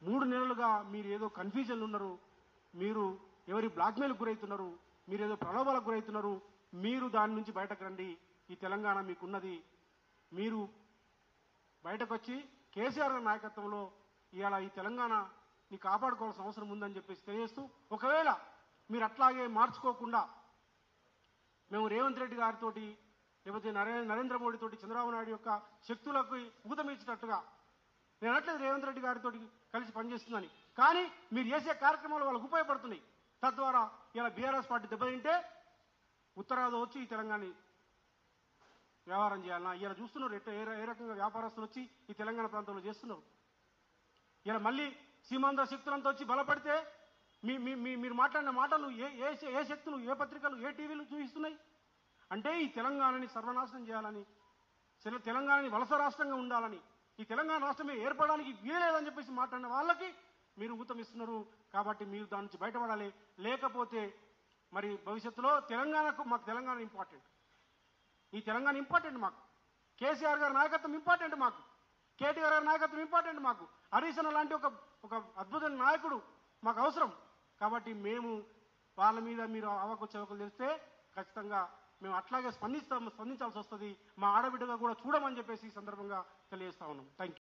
3 నెలలుగా మీరు ఏదో కన్ఫ్యూజన్లు ఉన్నారు, మీరు ఎవరి బ్లాక్మెయిల్కి గురవుతున్నారు, మీరు ఏదో ప్రలోభాలకు గురవుతున్నారు. మీరు దాని నుంచి బయటకు రండి. ఈ తెలంగాణ మీకున్నది. మీరు బయటకు వచ్చి కేసీఆర్ గారి నాయకత్వంలో ఇవాళ ఈ తెలంగాణని కాపాడుకోవాల్సిన అవసరం ఉందని చెప్పేసి తెలియజేస్తూ, ఒకవేళ మీరు అట్లాగే మార్చుకోకుండా మేము రేవంత్ రెడ్డి గారితో లేకపోతే నరేంద్ర మోడీతోటి చంద్రబాబు నాయుడు యొక్క శక్తులకు ఊతమిచ్చినట్టుగా, నేను అనట్లేదు రేవంత్ రెడ్డి గారితో కలిసి పనిచేస్తుందని, కానీ మీరు చేసే కార్యక్రమాలు వాళ్ళకు ఉపయోగపడుతున్నాయి. తద్వారా ఇలా బీఆర్ఎస్ పార్టీ దెబ్బతింటే ఉత్తరాది వచ్చి ఈ తెలంగాణ వ్యవహారం చేయాలన్నా ఇలా చూస్తున్నారు. ఏ రకంగా వ్యాపారస్తులు వచ్చి ఈ తెలంగాణ ప్రాంతంలో చేస్తున్నారు. ఇలా మళ్ళీ సీమాంధ్ర శక్తులంతా వచ్చి బలపడితే మీరు మాట్లాడిన మాటలు ఏ శక్తులు, ఏ పత్రికలు, ఏ టీవీలు చూపిస్తున్నాయి అంటే ఈ తెలంగాణని సర్వనాశనం చేయాలని, తెలంగాణని వలస రాష్ట్రంగా ఉండాలని, ఈ తెలంగాణ రాష్ట్రమే ఏర్పడడానికి వీలేదని చెప్పేసి మాట్లాడిన వాళ్ళకి మీరు ఊతమిస్తున్నారు. కాబట్టి మీరు దాని నుంచి బయటపడాలి. లేకపోతే మరి భవిష్యత్తులో మాకు తెలంగాణ ఇంపార్టెంట్. ఈ తెలంగాణ ఇంపార్టెంట్ మాకు. కేసీఆర్ గారి నాయకత్వం ఇంపార్టెంట్ మాకు. కేటీఆర్ గారి నాయకత్వం ఇంపార్టెంట్ మాకు. హరీష్ అన్న లాంటి ఒక అద్భుతమైన నాయకుడు మాకు అవసరం. కాబట్టి మేము వాళ్ళ మీద మీరు అవకచవకలు తెలిస్తే ఖచ్చితంగా మేము అట్లాగే స్పందించాల్సి వస్తుంది. మా ఆడబిడ్డగా కూడా చూడమని చెప్పేసి ఈ సందర్భంగా తెలియజేస్తా ఉన్నాం. Thank you.